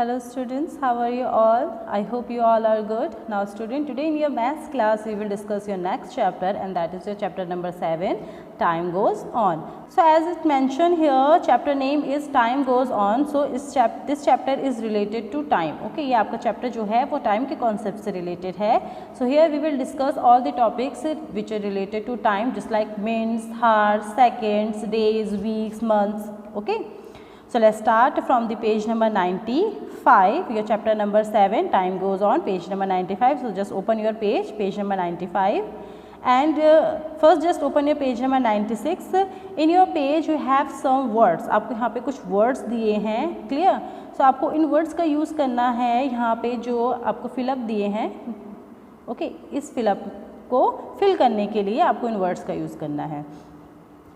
Hello students, how are you all? I hope you all are good. Now student, today in your maths class we will discuss your next chapter and that is your chapter number 7, time goes on. So as it mentioned here, chapter name is time goes on. So this chapter is related to time. Okay, ये आपका chapter जो है वो time के concept से related है. So here we will discuss all the topics which are related to time, just like minutes, hours, seconds, days, weeks, months. Okay. So let's start from the page number 95, your chapter number 7, time goes on, page number 95. So just open your page number 95 and first just open your page number 96. In your page you have some words, आपको यहाँ पे कुछ words दिए हैं, clear? So आपको इन words का use करना है यहाँ पे जो आपको fill up दिए हैं, okay? इस fill up को fill करने के लिए आपको इन words का use करना है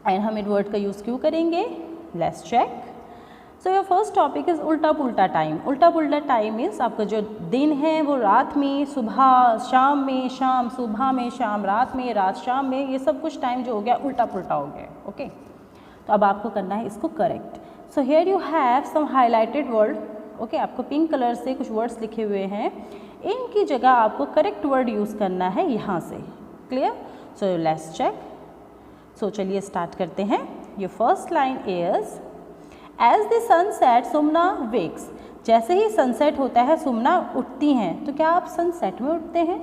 and हम इन word का use क्यों करेंगे? Let's check. So your first topic is उल्टा पुल्टा टाइम. उल्टा पुल्टा टाइम मीन्स आपका जो दिन है वो रात में, सुबह शाम में, शाम सुबह में, शाम रात में, रात शाम में, ये सब कुछ टाइम जो हो गया उल्टा पुल्टा हो गया. ओके, तो अब आपको करना है इसको correct. So here you have some highlighted word. Okay, आपको पिंक कलर से कुछ वर्ड्स लिखे हुए हैं, इनकी जगह आपको करेक्ट वर्ड यूज़ करना है यहाँ से. Clear? So let's check. So चलिए स्टार्ट करते हैं. Your first line is As the sun sets, Sumana wakes. जैसे ही सनसेट होता है सुमना उठती हैं. तो क्या आप सनसेट में उठते हैं?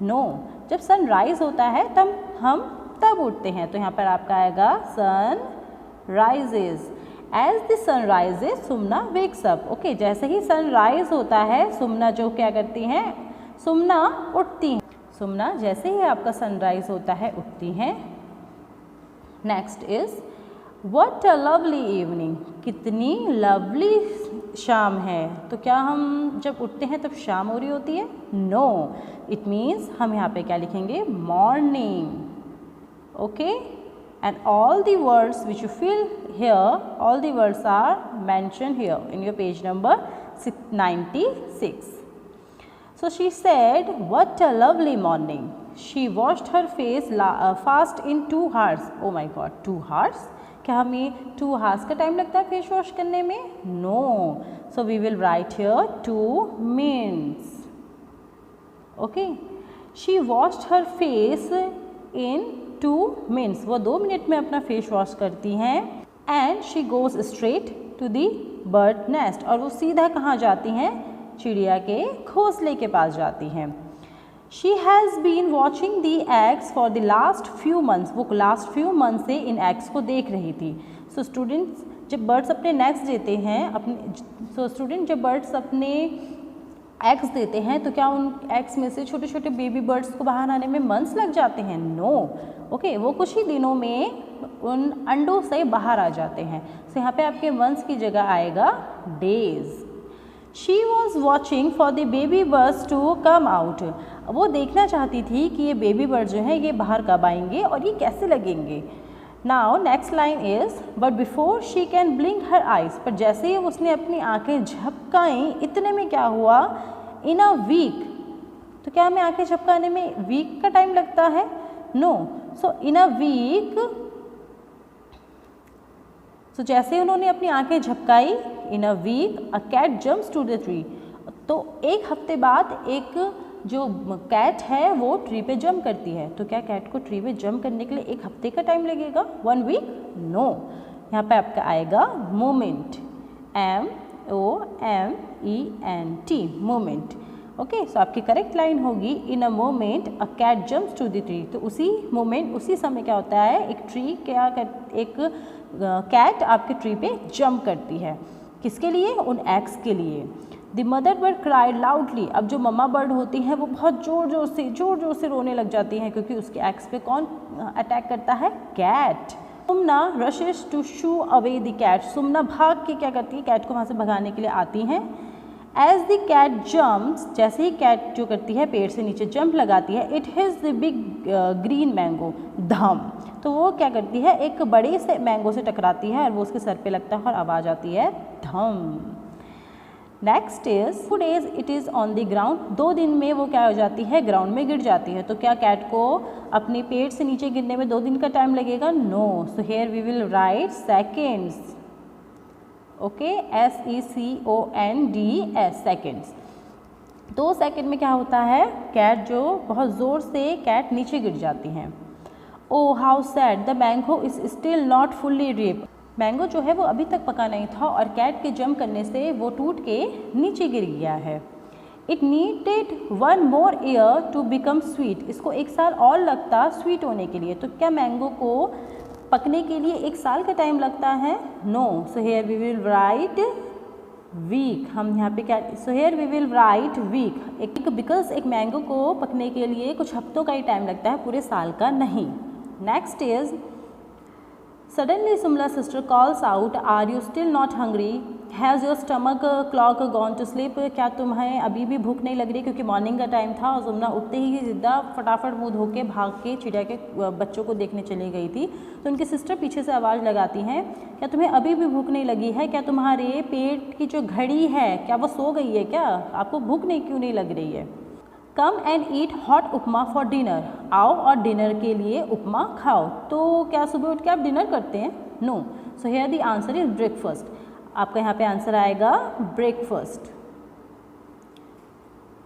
नो. जब सनराइज होता है तब हम तब उठते हैं. तो यहाँ पर आपका आएगा sun rises. As the sun rises Sumana wakes up. Okay, जैसे ही सनराइज होता है सुमना जो क्या करती हैं? सुमना उठती हैं. सुमना जैसे ही आपका सनराइज होता है उठती हैं. Next is What a lovely evening. कितनी लवली शाम है. तो क्या हम जब उठते हैं तब शाम हो रही होती है? नो. इट मीन्स हम यहाँ पे क्या लिखेंगे? Morning. Okay, and all the words which you feel here, all the words are mention here in your page number 96. So she said, what a lovely morning. She washed her face fast in 2 hours. Oh my God, 2 hours? क्या हमें 2 hours का time लगता है face wash करने में? No. So we will write here 2 minutes. Okay, she washed her face in 2 minutes. वो 2 minute में अपना फेस वॉश करती हैं. And she goes straight to the bird nest. और वो सीधा कहाँ जाती हैं? चिड़िया के घोंसले के पास जाती हैं. She has been watching the eggs for the last few months. वो last few months से इन eggs को देख रही थी. So students, जब birds अपने nests देते हैं जब birds अपने eggs देते हैं तो क्या उन eggs में से छोटे छोटे baby birds को बाहर आने में months लग जाते हैं? No. ओके, वो कुछ ही दिनों में उन अंडों से बाहर आ जाते हैं. So यहाँ पे आपके months की जगह आएगा days. She was watching for the baby birds to come out. वो देखना चाहती थी कि ये बेबी बर्ड जो हैं ये बाहर कब आएंगे और ये कैसे लगेंगे. Now next line is but before she can blink her eyes. पर जैसे ही उसने अपनी आंखें झपकाई इतने में क्या हुआ? इन अ वीक. तो क्या हमें आंखें झपकाने में वीक का टाइम लगता है? No. So in a week, तो जैसे उन्होंने अपनी आंखें झपकाई, in a week a cat jumps to the tree. तो एक हफ्ते बाद एक जो कैट है वो ट्री पे जंप करती है. तो क्या कैट को ट्री पे जंप करने के लिए 1 हफ्ते का टाइम लगेगा? 1 week? नो. यहाँ पे आपका आएगा moment. MOMENT, moment. Okay, so आपकी करेक्ट लाइन होगी in a moment a cat jumps to the tree. तो उसी मोमेंट, उसी समय क्या होता है? एक कैट आपके ट्री पे जंप करती है. किसके लिए? उन एग्स के लिए. The mother bird cried loudly. अब जो मम्मा बर्ड होती हैं वो बहुत ज़ोर ज़ोर से रोने लग जाती हैं क्योंकि उसके एग्स पे कौन अटैक करता है? Cat. Sumana rushes to shoo away the cat. Sumana भाग के क्या करती है? कैट को वहाँ से भगाने के लिए आती हैं. एज द कैट जम्प्स, जैसे ही कैट जो करती है पेड़ से नीचे जंप लगाती है, it his the big green mango. धम. तो वो क्या करती है? एक बड़े से मैंगो से टकराती है और वो उसके सर पे लगता है और आवाज़ आती है धम. Next is 2 days it is on the ground. 2 दिन में वो क्या हो जाती है? ग्राउंड में गिर जाती है. तो क्या कैट को अपने पेट से नीचे गिरने में 2 दिन का टाइम लगेगा? No. So here we will write seconds. Okay, SECONDS, seconds. 2 second में क्या होता है, कैट जो बहुत ज़ोर से कैट नीचे गिर जाती हैं। Oh how sad, the mango is still not fully ripe, mango जो है वो अभी तक पका नहीं था और कैट के जंप करने से वो टूट के नीचे गिर गया है। It needed 1 more year to become sweet, इसको 1 साल और लगता स्वीट होने के लिए। तो क्या मैंगो को पकने के लिए 1 साल का टाइम लगता है? No. So here we will write week, हम यहाँ पे क्या, so here we will write week, एक बिकॉज एक मैंगो को पकने के लिए कुछ हफ्तों का ही टाइम लगता है, पूरे साल का नहीं। Next is Suddenly Sumla's sister calls out, "Are you still not hungry? Has your stomach clock gone to sleep?" क्या तुम्हें अभी भी भूख नहीं लग रही? क्योंकि मॉर्निंग का टाइम था और सुमना उठते ही जिद्दा फटाफट मुँह धो के भाग के चिड़िया के बच्चों को देखने चली गई थी। तो उनकी सिस्टर पीछे से आवाज़ लगाती हैं, क्या तुम्हें अभी भी भूख नहीं लगी है? क्या तुम्हारे पेट की जो घड़ी है क्या वो सो गई है क्या? आपको भूख नहीं क्यों नहीं लग रही है? कम and eat hot upma for dinner, आओ और डिनर के लिए उपमा खाओ। तो क्या सुबह उठ के आप डिनर करते हैं? No. So here the answer is breakfast. आपका यहाँ पे आंसर आएगा breakfast.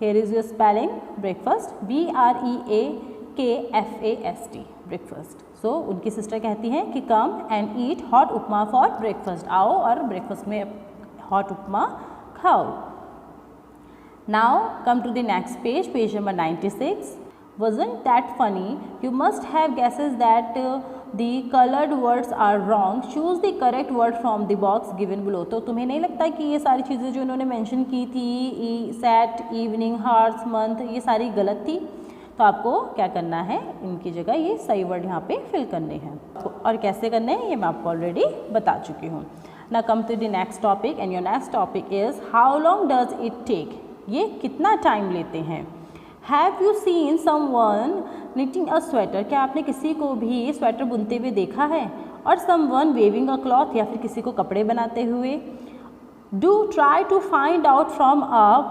Here is your spelling breakfast, BREAKFAST, breakfast. So उनकी सिस्टर कहती हैं कि come and eat hot upma for breakfast, आओ और ब्रेकफास्ट में हॉट उपमा खाओ। Now come to the next page, page number 96. Wasn't that funny? You must have guesses that the colored words are wrong. Choose the correct word from the box given below. तो तुम्हें नहीं लगता कि ये सारी चीज़ें जो उन्होंने मेंशन की थी, सेट, इवनिंग, हार्स, मंथ, ये सारी गलत थी। तो आपको क्या करना है, इनकी जगह ये सही वर्ड यहाँ पे फिल करने हैं। और कैसे करने हैं ये मैं आपको ऑलरेडी बता चुकी हूँ। Now come to the next topic and your next topic is how long does it take? ये कितना टाइम लेते हैं। Have you seen someone knitting a sweater, क्या आपने किसी को भी स्वेटर बुनते हुए देखा है? और समवन वेविंग अ क्लॉथ, या फिर किसी को कपड़े बनाते हुए। Do try to find out from a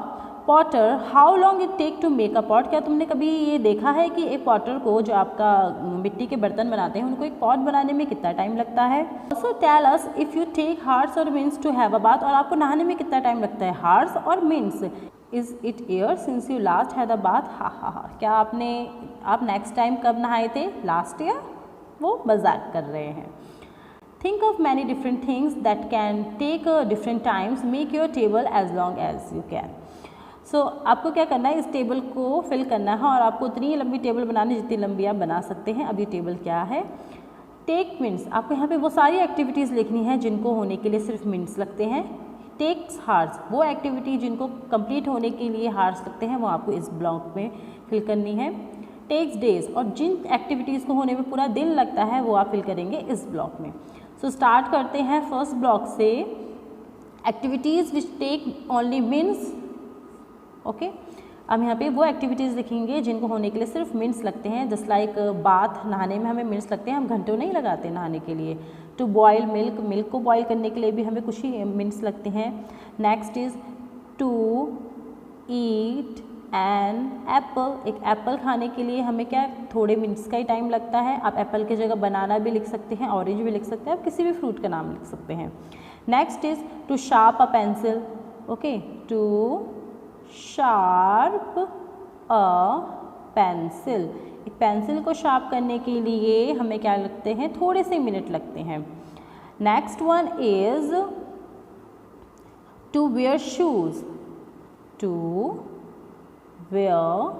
potter how long it take to make a pot, क्या तुमने कभी ये देखा है कि एक पॉटर को, जो आपका मिट्टी के बर्तन बनाते हैं, उनको एक पॉट बनाने में कितना टाइम लगता है। Also tell us if you take hours or minutes to have a bath, और आपको नहाने में कितना टाइम लगता है, horse or mince. Is it year since you last had a bath, हा, क्या आप नेक्स्ट टाइम कब नहाए थे, लास्ट ईयर। वो मजाक कर रहे हैं। Think of many different things that can take different times, make your table as long as you can. So आपको क्या करना है, इस टेबल को फिल करना है और आपको उतनी लंबी टेबल बनानी जितनी लंबी आप बना सकते हैं। अब ये टेबल क्या है, टेक मिनट्स, आपको यहाँ पे वो सारी एक्टिविटीज़ लिखनी है जिनको होने के लिए सिर्फ मिनट्स लगते हैं। टेक्स हार्स, वो एक्टिविटी जिनको कंप्लीट होने के लिए हार्स लगते हैं, वो आपको इस ब्लॉक में फिल करनी है। टेक्स डेज, और जिन एक्टिविटीज़ को होने में पूरा दिन लगता है वो आप फिल करेंगे इस ब्लॉक में। सो स्टार्ट करते हैं फर्स्ट ब्लॉक से, activities which take only minutes. Okay, अब यहाँ पे वो एक्टिविटीज़ लिखेंगे जिनको होने के लिए सिर्फ मिनट्स लगते हैं। जस्ट लाइक बाथ, नहाने में हमें मिनट्स लगते हैं, हम घंटों नहीं लगाते नहाने के लिए। टू बॉयल मिल्क, मिल्क को बॉयल करने के लिए भी हमें कुछ ही मिनट्स लगते हैं। Next is to eat an apple, एक एप्पल खाने के लिए हमें क्या थोड़े मिनट्स का ही टाइम लगता है। आप एप्पल की जगह बनाना भी लिख सकते हैं, ऑरेंज भी लिख सकते हैं, आप किसी भी फ्रूट का नाम लिख सकते हैं। Next is to sharp a pencil, okay, to sharp a pencil, एक पेंसिल को शार्प करने के लिए हमें क्या लगते हैं, थोड़े से मिनट लगते हैं। Next one is to wear shoes, to wear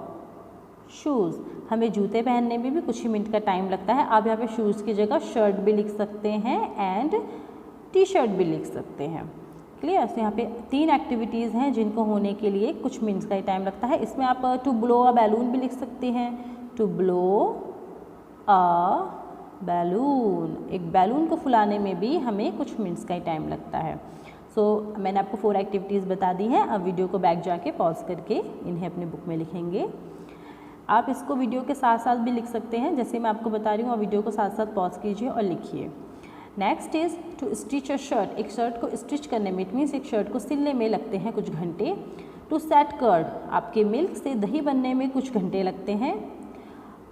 shoes, हमें जूते पहनने में भी कुछ ही मिनट का टाइम लगता है। आप यहाँ पे शूज़ की जगह शर्ट भी लिख सकते हैं एंड टी शर्ट भी लिख सकते हैं। क्लियर। तो यहाँ पे 3 एक्टिविटीज़ हैं जिनको होने के लिए कुछ मिनट्स का ही टाइम लगता है। इसमें आप टू ब्लो अ बैलून भी लिख सकते हैं, टू ब्लो अ बैलून, एक बैलून को फुलाने में भी हमें कुछ मिनट्स का ही टाइम लगता है। सो मैंने आपको 4 एक्टिविटीज़ बता दी हैं। अब वीडियो को बैक जाके पॉज करके इन्हें अपनी बुक में लिखेंगे। आप इसको वीडियो के साथ साथ भी लिख सकते हैं, जैसे मैं आपको बता रही हूँ, और वीडियो को साथ साथ पॉज कीजिए और लिखिए। Next is to stitch a shirt, एक शर्ट को स्टिच करने में, इट मीन्स एक शर्ट को सिलने में लगते हैं कुछ घंटे। टू सेट कर्ड, आपके मिल्क से दही बनने में कुछ घंटे लगते हैं।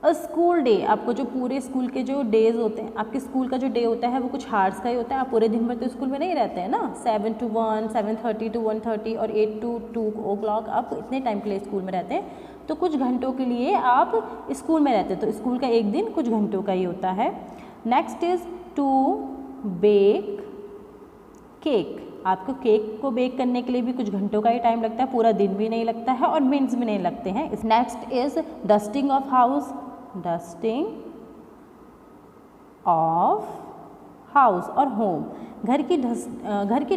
अ स्कूल डे, आपको जो पूरे स्कूल के जो डेज होते हैं, आपके स्कूल का जो डे होता है वो कुछ हार्स का ही होता है। आप पूरे दिन भर तो स्कूल में नहीं रहते हैं ना, 7 to 1, 7:30 to 1:30 और 8 to 2 o'clock, आप इतने टाइम के लिए स्कूल में रहते हैं, तो कुछ घंटों के लिए आप स्कूल में रहते हैं, तो स्कूल का एक दिन कुछ घंटों का ही होता है। Next is to bake cake, आपको केक को बेक करने के लिए भी कुछ घंटों का ही टाइम लगता है, पूरा दिन भी नहीं लगता है और मिनट्स भी नहीं लगते हैं। Next is dusting of house, dusting of house और होम, घर की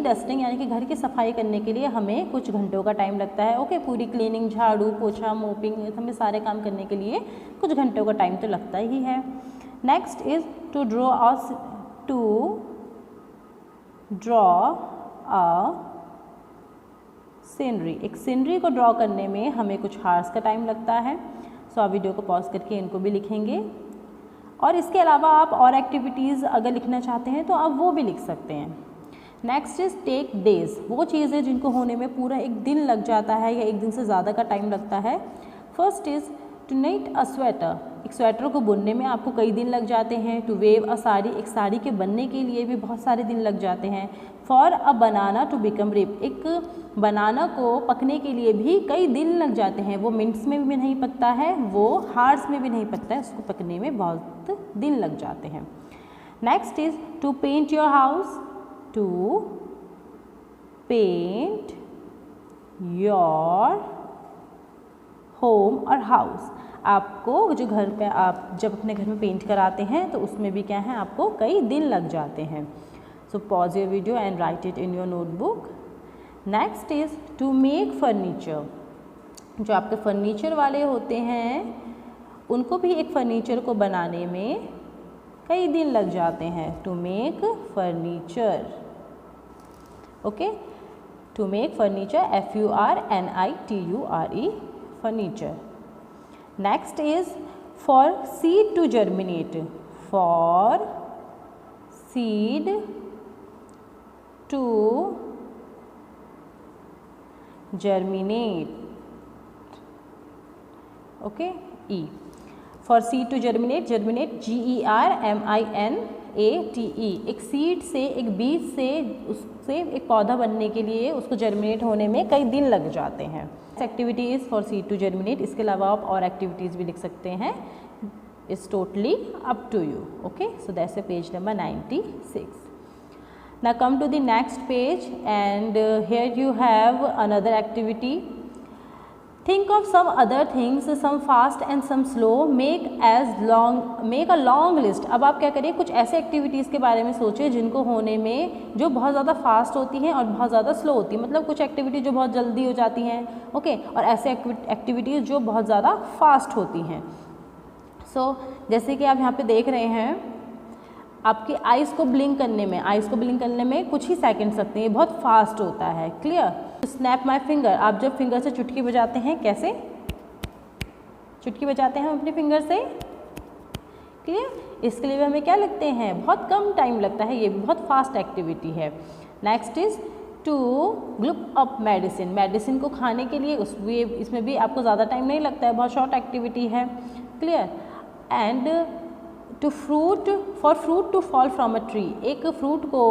डस्टिंग यानी कि घर की सफाई करने के लिए हमें कुछ घंटों का टाइम लगता है। ओके, पूरी क्लीनिंग, झाड़ू पोछा, मोपिंग, हमें सारे काम करने के लिए कुछ घंटों का टाइम तो लगता ही है। Next is to draw a scenery, एक सीनरी को ड्रॉ करने में हमें कुछ हार्स का टाइम लगता है। सो आप वीडियो को पॉज करके इनको भी लिखेंगे, और इसके अलावा आप और एक्टिविटीज़ अगर लिखना चाहते हैं तो आप वो भी लिख सकते हैं। नेक्स्ट इज टेक डेज, वो चीज़ें जिनको होने में पूरा एक दिन लग जाता है या एक दिन से ज़्यादा का टाइम लगता है। First is to knit a sweater, एक स्वेटर को बुनने में आपको कई दिन लग जाते हैं। टू वेव अ साड़ी, एक साड़ी के बनने के लिए भी बहुत सारे दिन लग जाते हैं। For a banana to become ripe, एक बनाना को पकने के लिए भी कई दिन लग जाते हैं, वो मिनट्स में भी नहीं पकता है, वो हार्स में भी नहीं पकता है, उसको पकने में बहुत दिन लग जाते हैं। Next is to paint your house, to paint your home और हाउस, आपको जो घर पे आप जब अपने घर में पेंट कराते हैं तो उसमें भी क्या है, आपको कई दिन लग जाते हैं। So pause your video and write it in your notebook. Next is to make furniture, जो आपके फर्नीचर वाले होते हैं उनको भी एक फर्नीचर को बनाने में कई दिन लग जाते हैं। To make furniture, okay, to make furniture, FURNITURE, furniture. Next is for seed to germinate, for seed to germinate, okay, E for seed to germinate, germinate GERMINATE, एक सीड से, एक बीज से, उससे एक पौधा बनने के लिए उसको जर्मिनेट होने में कई दिन लग जाते हैं। Activity is for seed to germinate, इसके अलावा आप और एक्टिविटीज़ भी लिख सकते हैं, is totally up to you. Okay, so that's a page number 96. Now come to the next page, and here you have another activity. Think of some other things, some fast and some slow. Make a long list. अब आप क्या करिए, कुछ ऐसे activities के बारे में सोचिए जिनको होने में जो बहुत ज़्यादा फास्ट होती हैं और बहुत ज़्यादा स्लो होती हैं, मतलब कुछ एक्टिविटी जो बहुत जल्दी हो जाती हैं, ओके, और ऐसे एक्टिविटीज़ जो बहुत ज़्यादा फास्ट होती हैं। सो जैसे कि आप यहाँ पे देख रहे हैं, आपकी आइज़ को ब्लिंक करने में कुछ ही सेकंड्स लगते हैं, बहुत फास्ट होता है। क्लियर? स्नैप माई फिंगर, आप जब फिंगर से चुटकी बजाते हैं, कैसे चुटकी बजाते हैं हम अपने फिंगर से, क्लियर? इसके लिए भी हमें क्या लगते हैं, बहुत कम टाइम लगता है, ये भी बहुत फास्ट एक्टिविटी है। Next is to gulp up medicine, medicine को खाने के लिए इसमें भी आपको ज़्यादा टाइम नहीं लगता है, बहुत शॉर्ट एक्टिविटी है। Clear? And for fruit to fall from a tree, एक फ्रूट को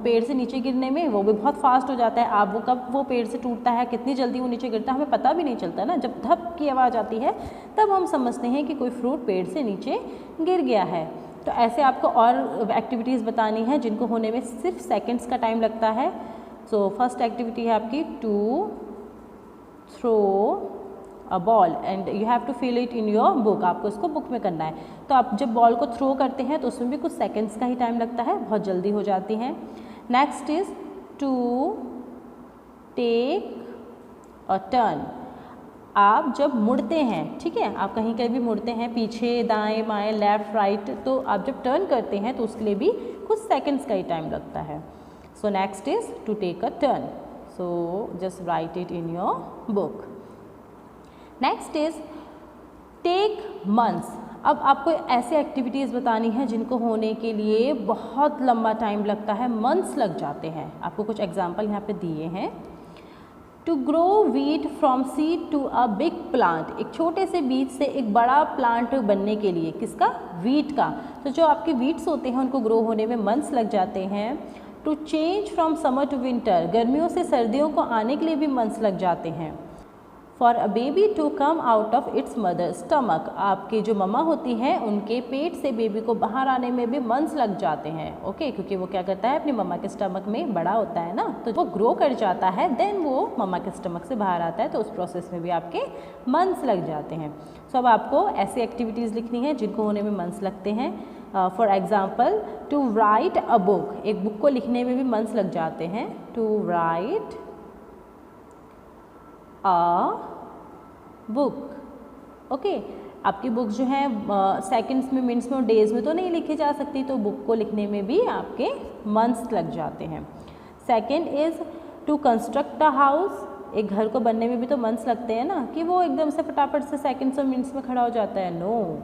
पेड़ से नीचे गिरने में वो भी बहुत फास्ट हो जाता है। आप वो कब वो पेड़ से टूटता है, कितनी जल्दी वो नीचे गिरता है, हमें पता भी नहीं चलता ना। जब धप की आवाज़ आती है तब हम समझते हैं कि कोई फ्रूट पेड़ से नीचे गिर गया है। तो ऐसे आपको और एक्टिविटीज़ बतानी है जिनको होने में सिर्फ सेकेंड्स का टाइम लगता है। सो फर्स्ट एक्टिविटी है आपकी to throw a ball and you have to fill it in your book, आपको इसको बुक में करना है। तो आप जब बॉल को थ्रो करते हैं तो उसमें भी कुछ सेकंड्स का ही टाइम लगता है, बहुत जल्दी हो जाती हैं। Next is to take a turn, आप जब मुड़ते हैं, ठीक है, आप कहीं कहीं भी मुड़ते हैं, पीछे दाएं बाएं लेफ्ट राइट, तो आप जब टर्न करते हैं तो उसके लिए भी कुछ सेकंड्स का ही टाइम लगता है। So next is to take a turn, so just write it in your book. Next is take months, अब आपको ऐसे एक्टिविटीज़ बतानी है जिनको होने के लिए बहुत लंबा टाइम लगता है, मंथ्स लग जाते हैं। आपको कुछ एग्जाम्पल यहाँ पे दिए हैं। To grow wheat from seed to a big plant, एक छोटे से बीज से एक बड़ा प्लांट बनने के लिए, किसका? वीट का। तो जो आपके वीट्स होते हैं उनको ग्रो होने में मंथ्स लग जाते हैं। To change from summer to winter, गर्मियों से सर्दियों को आने के लिए भी मंथ्स लग जाते हैं। For a baby to come out of its mother stomach, आपकी जो मम्मा होती हैं उनके पेट से बेबी को बाहर आने में भी मंथ्स लग जाते हैं। ओके, क्योंकि वो क्या करता है, अपनी मम्मा के स्टमक में बड़ा होता है ना, तो वो ग्रो कर जाता है, देन वो मम्मा के स्टमक से बाहर आता है, तो उस प्रोसेस में भी आपके मंथ्स लग जाते हैं। सो अब आपको ऐसी एक्टिविटीज़ लिखनी है जिनको होने में मंथ्स लगते हैं। For example, to write a book, एक बुक को लिखने में भी मंथ्स लग जाते हैं। To write a book. Okay, आपकी बुक्स जो हैं सेकंड्स में, मिनट्स में और डेज में तो नहीं लिखी जा सकती, तो बुक को लिखने में भी आपके मंथ्स लग जाते हैं। Second is to construct a house, एक घर को बनने में भी तो मंथ्स लगते हैं ना, कि वो एकदम से फटाफट से सेकंड्स और मिनट्स में खड़ा हो जाता है, no.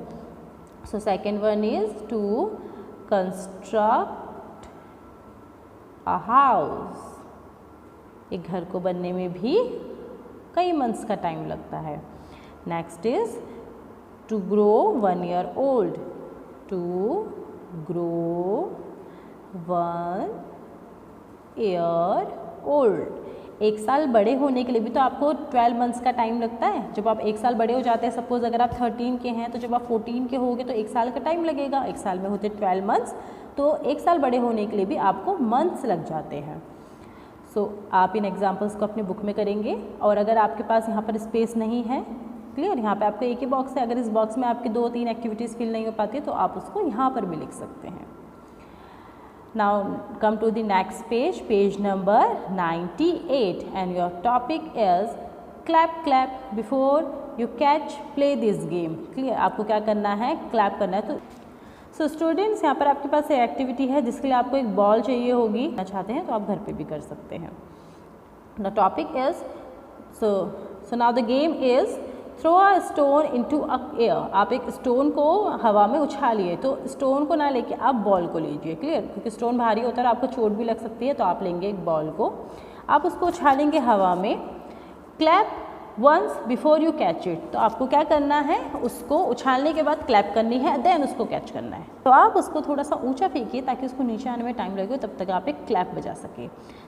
So second one is to construct a house, एक घर को बनने में भी कई मंथ्स का टाइम लगता है। Next is to grow 1 year old, to grow 1 year old, 1 साल बड़े होने के लिए भी तो आपको 12 मंथ्स का टाइम लगता है। जब आप 1 साल बड़े हो जाते हैं, सपोज अगर आप 13 के हैं, तो जब आप 14 के होगे तो 1 साल का टाइम लगेगा। 1 साल में होते 12 मंथ्स, तो 1 साल बड़े होने के लिए भी आपको मंथ्स लग जाते हैं। सो आप इन एग्जाम्पल्स को अपनी बुक में करेंगे, और अगर आपके पास यहाँ पर स्पेस नहीं है, क्लियर, यहाँ पे आपका एक ही बॉक्स है, अगर इस बॉक्स में आपकी 2-3 एक्टिविटीज़ फिल नहीं हो पाती तो आप उसको यहाँ पर भी लिख सकते हैं। Now come to the next page, page number 98, and your topic is clap clap before you catch play this game. Clear, आपको क्या करना है, क्लैप करना है। तो सो स्टूडेंट्स, यहाँ पर आपके पास एक एक्टिविटी है जिसके लिए आपको एक बॉल चाहिए होगी, चाहते हैं तो आप घर पे भी कर सकते हैं। The topic is so now the game is throw a stone into a air, आप एक स्टोन को हवा में उछालिए, तो स्टोन को ना लेके आप बॉल को लीजिए। क्लियर, क्योंकि स्टोन भारी होता है और आपको चोट भी लग सकती है, तो आप लेंगे एक बॉल को, आप उसको उछालेंगे हवा में। Clap once before you catch it, तो आपको क्या करना है, उसको उछालने के बाद क्लैप करनी है, देन उसको कैच करना है। तो आप उसको थोड़ा सा ऊंचा फेंकिए ताकि उसको नीचे आने में टाइम लगे, तब तक आप एक क्लैप बजा सके।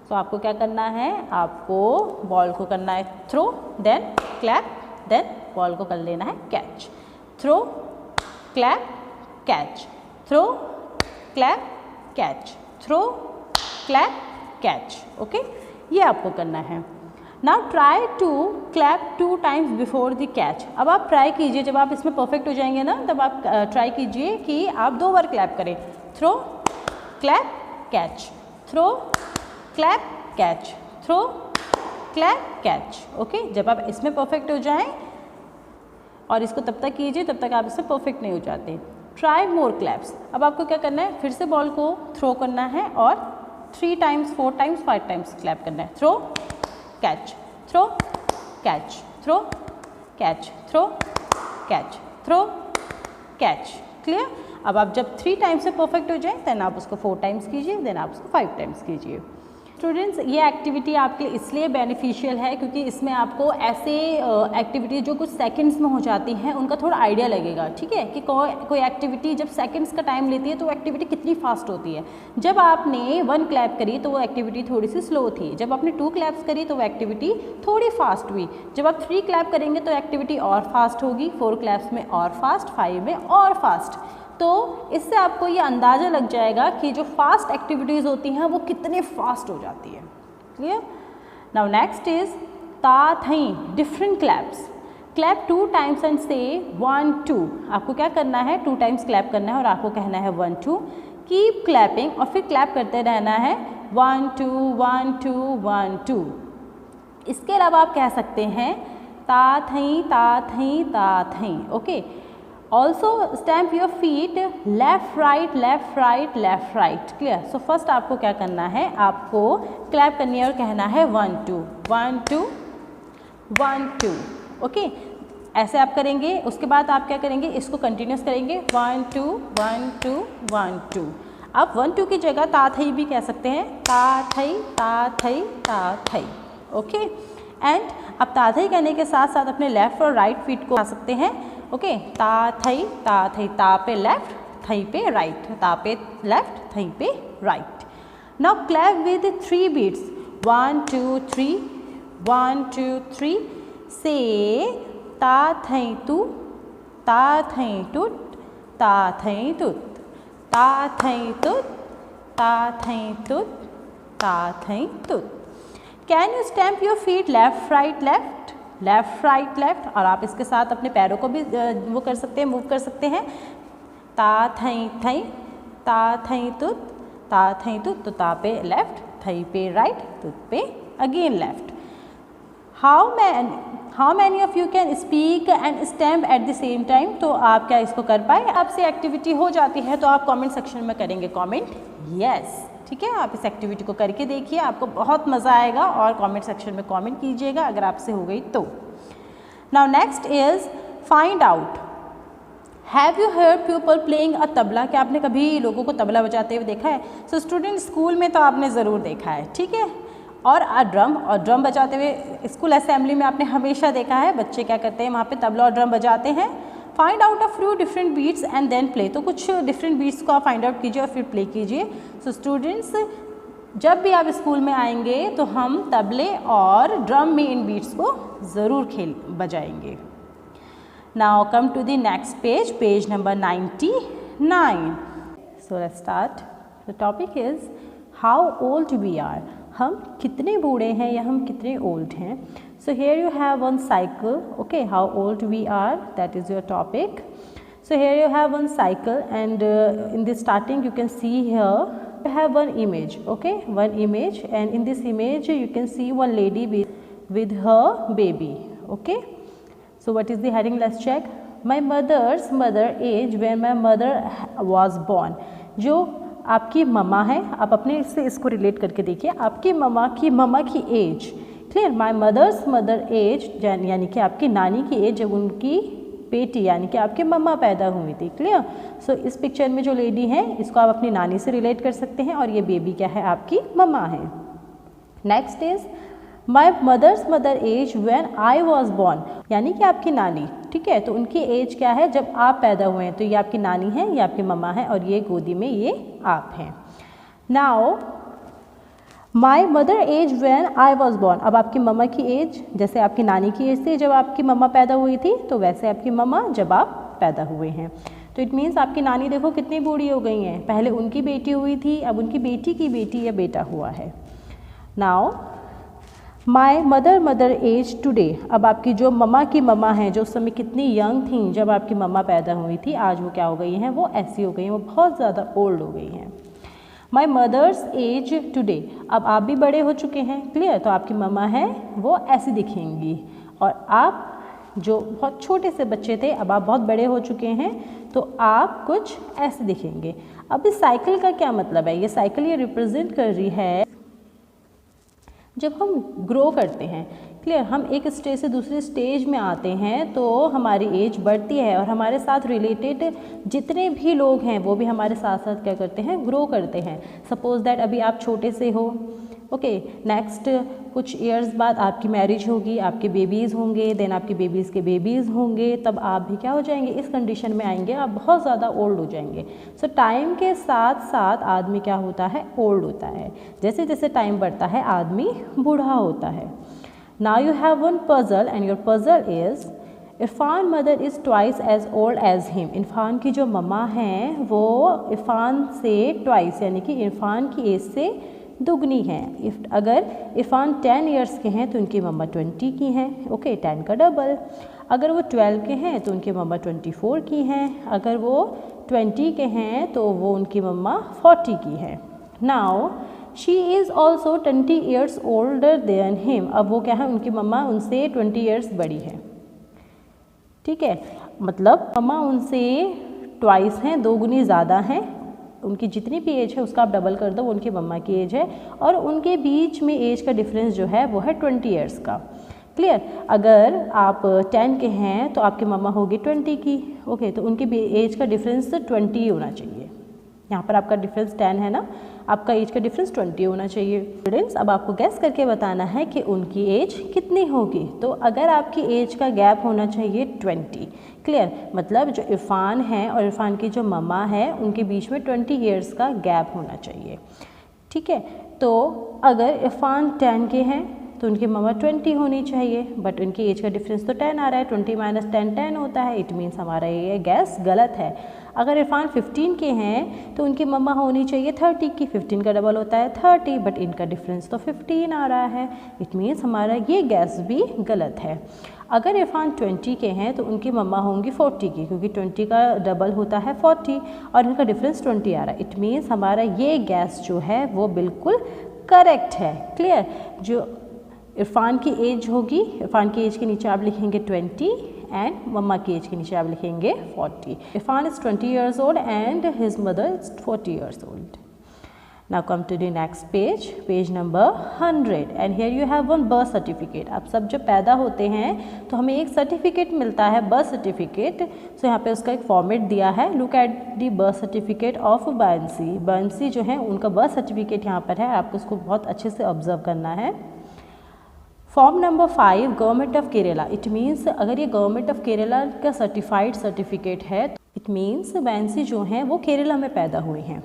तो आपको क्या करना है, आपको बॉल को करना है throw, then clap, then ball को कर लेना है catch. Throw clap catch, throw clap catch, throw clap catch. Okay, ये आपको करना है। Now try to clap 2 times before the catch. अब आप ट्राई कीजिए, जब आप इसमें परफेक्ट हो जाएंगे ना, तब आप ट्राई कीजिए कि आप 2 बार क्लैप करें। Throw clap catch, throw clap catch, throw clap catch. Okay, जब आप इसमें परफेक्ट हो जाएं, और इसको तब तक कीजिए तब तक आप इससे परफेक्ट नहीं हो जाते। ट्राई मोर क्लैप्स, अब आपको क्या करना है, फिर से बॉल को थ्रो करना है और 3 times 4 times 5 times क्लैप करना है। Throw catch, throw catch, throw catch, throw catch, throw catch. Clear, अब आप जब 3 times से परफेक्ट हो जाए, देन आप उसको 4 times कीजिए, देन आप उसको 5 times कीजिए। स्टूडेंट्स, ये एक्टिविटी आपके लिए इसलिए बेनिफिशियल है क्योंकि इसमें आपको ऐसे एक्टिविटी जो कुछ सेकंड्स में हो जाती हैं उनका थोड़ा आइडिया लगेगा। ठीक है, कि कोई एक्टिविटी जब सेकंड्स का टाइम लेती है तो वो एक्टिविटी कितनी फास्ट होती है। जब आपने 1 क्लैप करी तो वो एक्टिविटी थोड़ी सी स्लो थी, जब आपने 2 क्लैप्स करी तो वो एक्टिविटी थोड़ी फास्ट हुई, जब आप 3 क्लैप करेंगे तो एक्टिविटी और फास्ट होगी, 4 क्लैप्स में और फास्ट, 5 में और फास्ट। तो इससे आपको ये अंदाज़ा लग जाएगा कि जो फास्ट एक्टिविटीज़ होती हैं वो कितने फास्ट हो जाती है। Clear, now next is tap thigh different claps. Clap 2 times and से 1 2। आपको क्या करना है, 2 times क्लैप करना है और आपको कहना है 1 2। कीप क्लैपिंग, और फिर क्लैप करते रहना है 1 2 1 2 1 2। इसके अलावा आप कह सकते हैं ता थई ता थई ता थई। Okay, also stamp your feet left right left right left right. Clear, so first आपको क्या करना है, आपको क्लैप करनी है और कहना है 1 2 1 2 1 2। ओके, ऐसे आप करेंगे। उसके बाद आप क्या करेंगे, इसको कंटिन्यूस करेंगे 1 2 1 2 1 2। आप 1 2 की जगह ता थई भी कह सकते हैं, ता थई ता थई ता थई। ओके, एंड अब ता थई कहने के साथ साथ अपने लेफ्ट और राइट फीट को आ सकते हैं। ओके, ता थई, ता पे लेफ्ट, थई पे राइट, ता पे लेफ्ट, थई पे right. Now clap with 3 beats, 1 2 3, 1 2 3। से ता थई तू, ता थई टूट, ता थई टूट, ता थई टूट, ता थई टूट, ता थई टूट। Can you stamp your feet left right left, left right left, और आप इसके साथ अपने पैरों को भी वो कर सकते हैं, मूव कर सकते हैं। ता थई थई, ता थई तुत, ता थई तुत, तो ता पे लेफ्ट, थई पे राइट, तुत पे again left. How many of you can speak and stamp at the same time? तो आप क्या इसको कर पाए? आपसे एक्टिविटी हो जाती है तो आप कमेंट सेक्शन में करेंगे कमेंट यस। ठीक है, आप इस एक्टिविटी को करके देखिए, आपको बहुत मज़ा आएगा और कमेंट सेक्शन में कमेंट कीजिएगा अगर आपसे हो गई तो। Now next is find out. Have you heard people playing a tabla? क्या आपने कभी लोगों को तबला बजाते हुए देखा है? सो स्टूडेंट, स्कूल में तो आपने ज़रूर देखा है, ठीक है। और ड्रम बजाते हुए स्कूल असेंबली में आपने हमेशा देखा है, बच्चे क्या करते हैं वहाँ पे तबला और ड्रम बजाते हैं। Find out a few different beats and then play, तो कुछ डिफरेंट बीट्स को आप फाइंड आउट कीजिए और फिर प्ले कीजिए। सो स्टूडेंट्स, जब भी आप स्कूल में आएंगे तो हम तबले और ड्रम में इन बीट्स को ज़रूर बजाएंगे। Now come to the next page, page number 99। So let's start. The topic is how old we are, हम कितने बूढ़े हैं या हम कितने ओल्ड हैं। So here you have one cycle, okay, how old we are, that is your topic. So here you have one cycle and in the starting you can see here you have one image, okay, one image, and in this image you can see one lady with her baby, okay. So what is the heading? Let's check. My mother's mother age when my mother was born. जो आपकी मम्मा है, आप अपने से इसको relate करके देखिए, आपकी मम्मा की age, clear. My mother's mother age यानी कि आपकी नानी की एज जब उनकी बेटी यानी कि आपकी मम्मा पैदा हुई थी, क्लियर। सो इस पिक्चर में जो लेडी है इसको आप अपनी नानी से रिलेट कर सकते हैं और ये बेबी क्या है, आपकी मम्मा है। Next is my mother's mother age when I was born, यानी कि आपकी नानी, ठीक है। तो उनकी एज क्या है जब आप पैदा हुए हैं, तो ये आपकी नानी है, ये आपकी मम्मा है और ये गोदी में ये आप हैं। Now my mother age when I was born, अब आपकी मम्मा की एज जैसे आपकी नानी की एज थी जब आपकी मम्मा पैदा हुई थी, तो वैसे आपकी मम्मा जब आप पैदा हुए हैं। तो इट मीन्स आपकी नानी देखो कितनी बूढ़ी हो गई हैं, पहले उनकी बेटी हुई थी, अब उनकी बेटी की बेटी या बेटा हुआ है। Now my mother age today, अब आपकी जो मम्मा की मम्मा हैं जो उस समय कितनी यंग थी जब आपकी मम्मा पैदा हुई थी, आज वो क्या हो गई हैं, वो ऐसी हो गई हैं, वो बहुत ज़्यादा ओल्ड हो गई हैं। माई मदर्स एज टुडे, अब आप भी बड़े हो चुके हैं, क्लियर। तो आपकी मम्मा है वो ऐसी दिखेंगी और आप जो बहुत छोटे से बच्चे थे अब आप बहुत बड़े हो चुके हैं तो आप कुछ ऐसे दिखेंगे। अब इस साइकिल का क्या मतलब है, ये साइकिल ये रिप्रेजेंट कर रही है जब हम ग्रो करते हैं, क्लियर, हम एक स्टेज से दूसरे स्टेज में आते हैं तो हमारी एज बढ़ती है और हमारे साथ रिलेटेड जितने भी लोग हैं वो भी हमारे साथ साथ क्या करते हैं, ग्रो करते हैं। सपोज दैट अभी आप छोटे से हो, ओके, नेक्स्ट कुछ ईयर्स बाद आपकी मैरिज होगी, आपके बेबीज़ होंगे, देन आपके बेबीज़ के बेबीज़ होंगे, तब आप भी क्या हो जाएंगे, इस कंडीशन में आएंगे, आप बहुत ज़्यादा ओल्ड हो जाएंगे। सो टाइम के साथ साथ आदमी क्या होता है, ओल्ड होता है। जैसे जैसे टाइम बढ़ता है आदमी बूढ़ा होता है। Now you have one puzzle and your puzzle is Irfan mother is twice as old as him. Irfan की जो मम्मा हैं वो इरफान से ट्वाइस यानी कि इरफान की एज से दुगनी हैं। अगर इरफान 10 ईयर्स के हैं तो उनकी मम्मा 20 की हैं, ओके, 10 का डबल। अगर वो 12 के हैं तो उनकी मम्मा 24 की हैं। अगर वो 20 के हैं तो वो उनकी मम्मा 40 की हैं। Now she is also 20 years older than him. अब वो क्या है, उनकी मम्मा उनसे 20 ईयर्स बड़ी है, ठीक है। मतलब मम्मा उनसे ट्वाइस हैं, 2 गुनी ज़्यादा हैं। उनकी जितनी भी एज है उसका आप डबल कर दो, वो उनकी मम्मा की एज है और उनके बीच में एज का डिफरेंस जो है वो है 20 ईयर्स का, क्लियर। अगर आप 10 के हैं तो आपकी मम्मा होगी 20 की, ओके, तो उनकी एज का डिफरेंस 20 होना चाहिए। यहाँ पर आपका डिफरेंस 10 है ना, आपका एज का डिफरेंस 20 होना चाहिए। स्टूडेंट्स अब आपको गैस करके बताना है कि उनकी एज कितनी होगी। तो अगर आपकी एज का गैप होना चाहिए 20, क्लियर, मतलब जो इरफान है और इरफान की जो मम्मा है उनके बीच में 20 ईयर्स का गैप होना चाहिए, ठीक है। तो अगर इरफान 10 के हैं तो उनकी मम्मा 20 होनी चाहिए, बट उनकी एज का डिफरेंस तो 10 आ रहा है, 20 माइनस 10 10 होता है, इट मीन्स हमारा ये गैस गलत है। अगर इरफान 15 के हैं तो उनकी मम्मा होनी चाहिए 30 की, 15 का डबल होता है 30, बट इनका डिफरेंस तो 15 आ रहा है, इट मीन्स हमारा ये गैस भी गलत है। अगर इरफान 20 के हैं तो उनकी मम्मा होंगी 40 की, क्योंकि 20 का डबल होता है 40 और इनका डिफरेंस 20 आ रहा है, इट मीन्स हमारा ये गैस जो है वो बिल्कुल करेक्ट है, क्लियर। जो इरफान की एज होगी, इरफान की एज के नीचे आप लिखेंगे 20 एंड मम्मा की एज के नीचे आप लिखेंगे 40। Irfan is 20 years old and his mother is 40 years old. Now come to the next page, page number 100 and here you have one birth certificate. आप सब जब पैदा होते हैं तो हमें एक सर्टिफिकेट मिलता है, बर्थ सर्टिफिकेट। सो यहाँ पे उसका एक फॉर्मेट दिया है, look at the birth certificate of buoyancy. Buoyancy जो है उनका बर्थ सर्टिफिकेट यहाँ पर है, आपको उसको बहुत अच्छे से ऑब्जर्व करना है। Form number 5 government of Kerala, it means अगर ये गवर्नमेंट ऑफ केरला का सर्टिफाइड सर्टिफिकेट है इट मीन्स बायंसी जो हैं वो केरला में पैदा हुई हैं।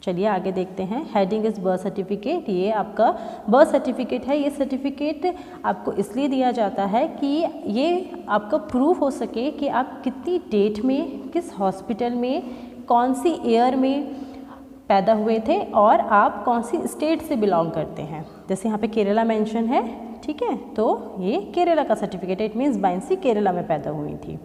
चलिए आगे देखते हैं। हेडिंग इज बर्थ सर्टिफिकेट, ये आपका बर्थ सर्टिफिकेट है। ये सर्टिफिकेट आपको इसलिए दिया जाता है कि ये आपका प्रूफ हो सके कि आप कितनी डेट में, किस हॉस्पिटल में, कौन सी ईयर में पैदा हुए थे और आप कौन सी स्टेट से बिलोंग करते हैं। जैसे यहाँ पे केरला मेंशन है, ठीक है, तो ये केरला का सर्टिफिकेट है, इट मीन्स बायंसी केरला में पैदा हुई थी।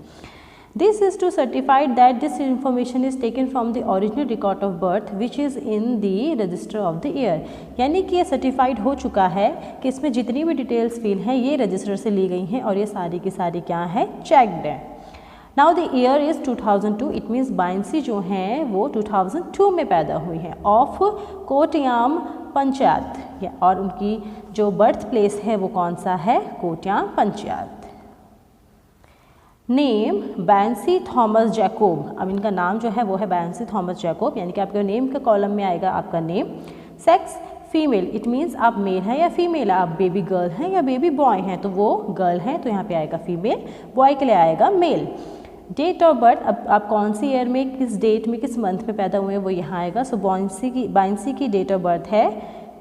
This is to certified that this information is taken from the original record of birth which is in the register of the year, यानी कि ये सर्टिफाइड हो चुका है कि इसमें जितनी भी डिटेल्स फिल हैं ये रजिस्टर से ली गई हैं और ये सारी की सारी क्या है, चेक्ड है। Now the year is 2002, it means buoyancy जो हैं वो 2002 में पैदा हुई हैं, ऑफ कोटयाम पंचायत, और उनकी जो बर्थ प्लेस है वो कौन सा है, कोटयाम पंचायत। नेम बायंसी थॉमस जैकोब, अब इनका नाम जो है वो है बायंसी थॉमस जैकोब, यानी कि आपके नेम के कॉलम में आएगा आपका name. Sex female, it means आप मेल हैं या फीमेल, आप बेबी गर्ल हैं या बेबी बॉय हैं, तो वो गर्ल हैं तो यहाँ पे आएगा फीमेल, बॉय के लिए आएगा मेल। डेट ऑफ बर्थ, अब आप कौन सी ईयर में, किस डेट में, किस मंथ में पैदा हुए हैं वो यहाँ आएगा। सो बायंसी की डेट ऑफ बर्थ है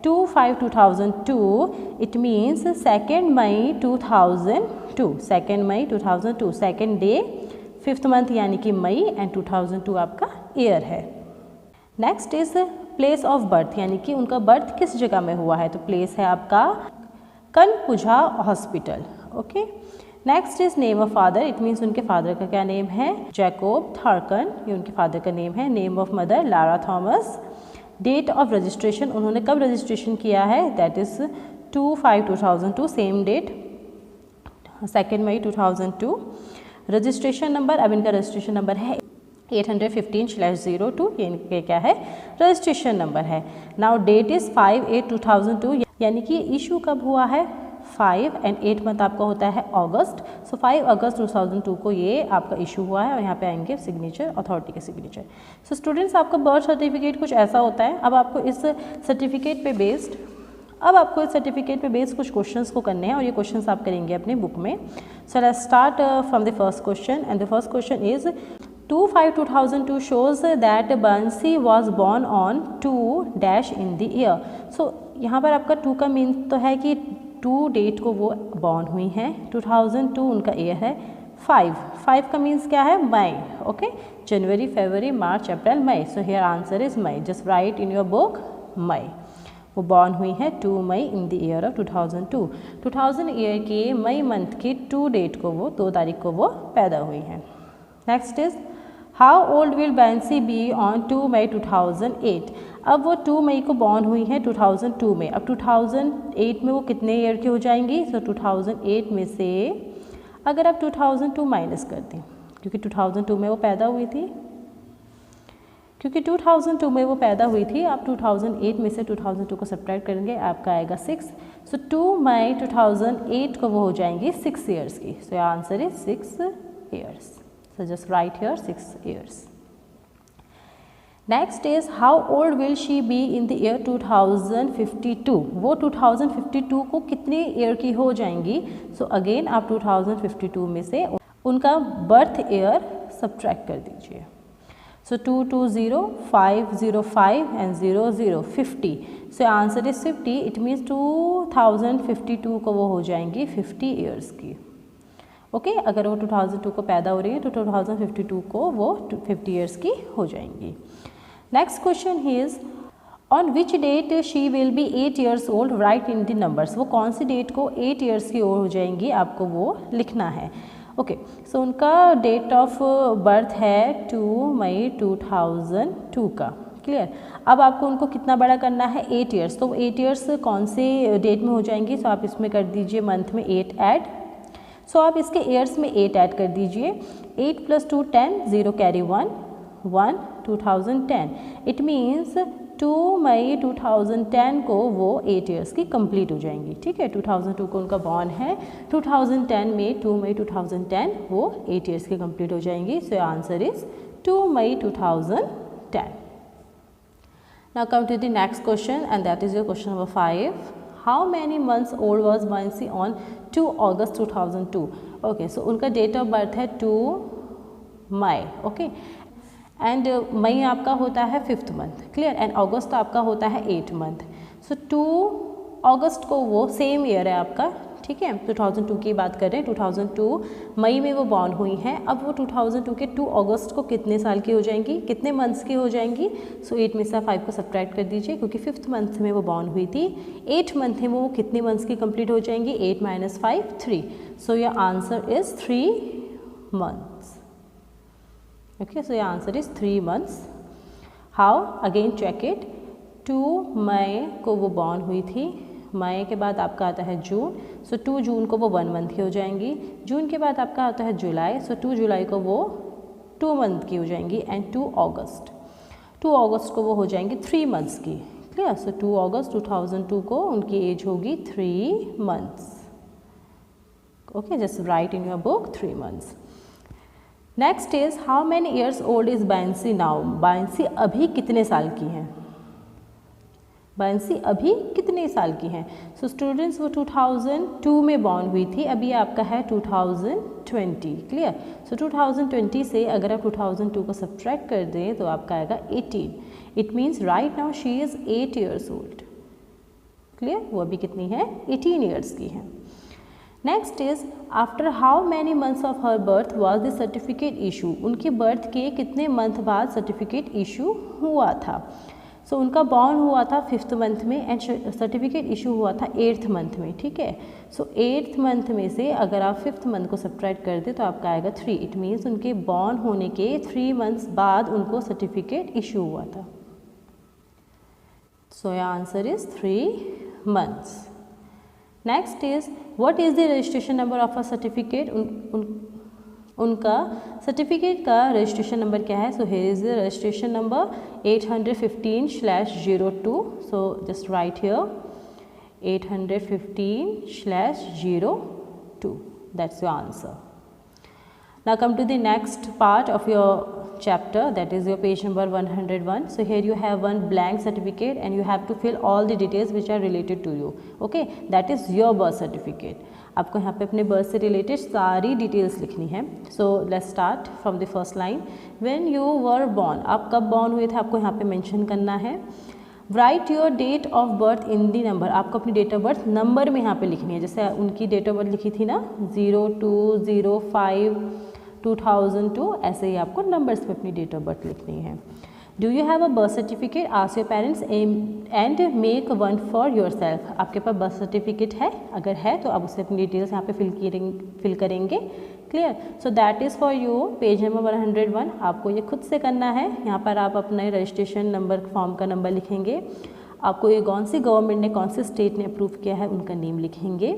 2/5/2002, इट मीन्स 2 मई 2002, 2 मई 2002, सेकेंड डे 5th मंथ यानी कि मई, एंड 2002 आपका ईयर है। Next is place of birth, यानी कि उनका बर्थ किस जगह में हुआ है, तो प्लेस है आपका कनपुजा hospital, okay. Next is name of father, it means उनके फादर का क्या नेम है, जैकोब थार्कन, ये उनके फादर का नेम है। Name of mother Lara Thomas. Date of registration, उन्होंने कब रजिस्ट्रेशन किया है, दैट इज़ 2/5/2002, सेम डेट 2 मई 2002। रजिस्ट्रेशन नंबर, अब इनका रजिस्ट्रेशन नंबर है 815/02, ये इनके क्या है, रजिस्ट्रेशन नंबर है। नाउ डेट इज़ 5/8/2002, यानी कि इशू कब हुआ है, 5 एंड 8 मंथ आपका होता है अगस्त, सो 5 अगस्त 2002 को ये आपका इशू हुआ है और यहाँ पे आएंगे सिग्नेचर, अथॉरिटी के सिग्नेचर। सो स्टूडेंट्स आपका बर्थ सर्टिफिकेट कुछ ऐसा होता है। अब आपको इस सर्टिफिकेट पे बेस्ड कुछ क्वेश्चंस को करने हैं और ये क्वेश्चंस आप करेंगे अपने बुक में। सो let's start from the first question and the first question is 2/5/2002 shows that Bansi was born on 2- in the year। सो यहाँ पर आपका 2 का मीन तो है कि 2 डेट को वो बॉर्न हुई हैं, 2002 उनका ईयर है। 5 का मीन्स क्या है, May, okay, January, February, March, April, May. So here answer is May, just write in your book May. वो बॉर्न हुई है 2 May in the year of 2002। 2000 year के मई मंथ की 2 डेट को वो 2 तारीख को वो पैदा हुई हैं। Next is how old will buoyancy be on 2 मई 2008। अब वो 2 मई को बॉर्न हुई है 2002 में, अब 2008 में वो कितने ईयर की हो जाएंगी, सो 2008 में से अगर आप 2002 माइनस कर दें, क्योंकि 2002 में वो पैदा हुई थी, आप 2008 में से 2002 को सब्ट्रैक्ट करेंगे, आपका आएगा 6। सो 2 मई 2008 को वो हो जाएंगी 6 ईयर्स की। सो answer is 6 years. So just write here 6 years. Next is how old will she be in the year 2052, वो 2052 को कितने ईयर की हो जाएंगी। सो अगेन आप 2052 में से उनका बर्थ ईयर सब्ट्रैक्ट कर दीजिए। सो 220505 and 0050, so answer is 50। It means 2052 को वो हो जाएंगी 50 ईयर्स की। ओके अगर वो 2002 को पैदा हो रही है तो 2052 को वो 50 ईयर्स की हो जाएंगी। Next question is on which date she will be 8 years old, right in the numbers, वो कौन सी डेट को 8 ईयर्स की हो जाएंगी आपको वो लिखना है। ओके सो उनका डेट ऑफ बर्थ है 2 मई 2002 का। क्लियर। अब आपको उनको कितना बड़ा करना है 8 ईयर्स, तो 8 ईयर्स कौन से डेट में हो जाएंगी। सो आप इसमें कर दीजिए मंथ में 8 ऐड। सो आप इसके ईयर्स में 8 ऐड कर दीजिए। 8 + 2 10, 0 कैरी 1 1 2010। इट मीन्स 2 मई 2010 को वो 8 ईयर्स की कंप्लीट हो जाएंगी। ठीक है 2002 को उनका बॉर्न है, 2010 में 2 मई 2010 वो 8 ईयर्स की कंप्लीट हो जाएंगी। सो आंसर इज 2 मई 2010। Now come to the next question and that is your question number 5। How many months old was Bansi on 2 अगस्त 2002। ओके सो उनका डेट ऑफ बर्थ है 2 मई। ओके एंड मई आपका होता है 5th month. Clear. And August आपका होता है 8th मंथ। सो 2 अगस्त को वो सेम ईयर है आपका। ठीक है 2002 की बात कर रहे हैं। 2002 मई में वो बॉर्न हुई हैं। अब वो 2002 के 2 अगस्त को कितने साल की हो जाएंगी, कितने मंथ्स की हो जाएंगी। सो 8 में से 5 को सब्ट्रैक्ट कर दीजिए क्योंकि 5th मंथ में वो बॉर्न हुई थी। 8 मंथ में वो कितने मंथ्स की कंप्लीट हो जाएंगी। 8 - 5 3। So your answer is 3 months. Okay, so your answer is 3 months. How? Again check it. 2 मई को वो बॉर्न हुई थी। मई के बाद आपका आता है जून। सो 2 जून को वो 1 मंथ की हो जाएंगी। जून के बाद आपका आता है जुलाई। सो 2 जुलाई को वो 2 मंथ की हो जाएंगी। एंड 2 अगस्त को वो हो जाएंगी 3 मंथ्स की। क्लियर। सो 2 अगस्त 2002 को उनकी एज होगी 3 months. Okay just write in your book 3 months. Next is how many years old is Bansi now. Bansi अभी कितने साल की हैं। बांसी अभी कितने साल की हैं। सो स्टूडेंट्स वो 2002 में बॉर्न हुई थी। अभी आपका है 2020। क्लियर। सो 2020 से अगर आप 2002 को सब्ट्रैक्ट कर दें तो आपका आएगा 18। It means right now she is 8 years old. Clear. वो अभी कितनी है 18 ईयर्स की है। Next is after how many months of her birth was the certificate issue. उनकी बर्थ के कितने मंथ बाद सर्टिफिकेट इशू हुआ था। सो उनका बॉर्न हुआ था 5th मंथ में एंड सर्टिफिकेट इशू हुआ था 8th मंथ में। ठीक है। सो 8th मंथ में से अगर आप 5th मंथ को सब्ट्रैक्ट कर दें तो आपका आएगा 3। इट मीन्स उनके बॉर्न होने के 3 मंथ्स बाद उनको सर्टिफिकेट इशू हुआ था। So your answer is 3 months. Next is what is the registration number of a certificate. उनका सर्टिफिकेट का रजिस्ट्रेशन नंबर क्या है। So here is the registration number 815/02। So just right here 815/02। That's your answer. Now come to the next part of your chapter, that is your page number 101. So here you have one blank certificate and you have to fill all the details which are related to you. Okay, that is your birth certificate. आपको यहाँ पे अपने birth से related सारी details लिखनी है. So let's start from the first line. When you were born, आप कब born हुए थे आपको यहाँ पे mention करना है. Write your date of birth in the number. आपको अपनी date of birth number में यहाँ पे लिखनी है. जैसे उनकी date of birth लिखी थी ना 0205/2002, ऐसे ही आपको नंबर्स पे अपनी डेट ऑफ बर्थ लिखनी है. Do you have a birth certificate, ask your parents and make one for your self. आपके पास बर्थ सर्टिफिकेट है, अगर है तो आप उससे अपनी डिटेल्स यहाँ पे फिल करेंगे. Clear. So that is for you. Page number 101 आपको ये खुद से करना है. यहाँ पर आप अपने रजिस्ट्रेशन नंबर फॉर्म का नंबर लिखेंगे. आपको ये कौन सी गवर्नमेंट ने कौन से स्टेट ने अप्रूव किया है उनका नेम लिखेंगे.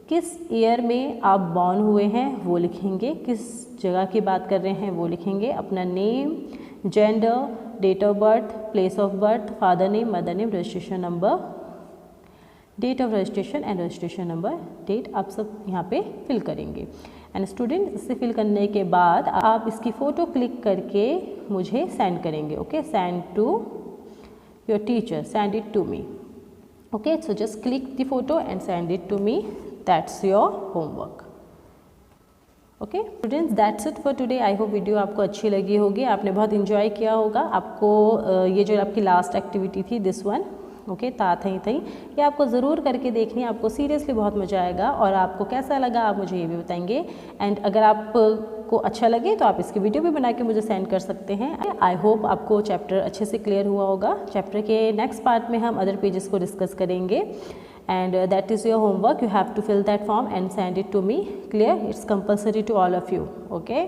किस ईयर में आप बॉर्न हुए हैं वो लिखेंगे. किस जगह की बात कर रहे हैं वो लिखेंगे. अपना name, gender, date of birth, place of birth, father name, mother name, registration number date of registration and registration number, date आप सब यहाँ पे फिल करेंगे। एंड स्टूडेंट इसे फिल करने के बाद आप इसकी फ़ोटो क्लिक करके मुझे सेंड करेंगे। Okay, send to your teacher, send it to me. Okay, so just click the photo and send it to me, that's your homework. Okay students, that's it for today. I hope video आपको अच्छी लगी होगी, आपने बहुत enjoy किया होगा। आपको ये जो आपकी लास्ट एक्टिविटी थी दिस वन, ओके, ता थई थई, ये आपको ज़रूर करके देखनी है, आपको सीरियसली बहुत मज़ा आएगा। और आपको कैसा लगा आप मुझे ये भी बताएंगे। एंड अगर आपको अच्छा लगे तो आप इसकी वीडियो भी बना के मुझे सेंड कर सकते हैं। आई होप आपको चैप्टर अच्छे से क्लियर हुआ होगा। चैप्टर के नेक्स्ट पार्ट में हम अदर पेजेस को डिस्कस करेंगे। And that is your homework. You have to fill that form and send it to me. Clear? It's compulsory to all of you. Okay,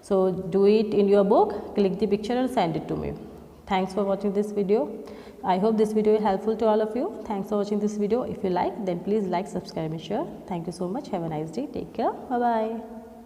so do it in your book, click the picture and send it to me. Thanks for watching this video. I hope this video is helpful to all of you. Thanks for watching this video. If you like, then please like, subscribe and share. Thank you so much. Have a nice day. Take care. Bye bye.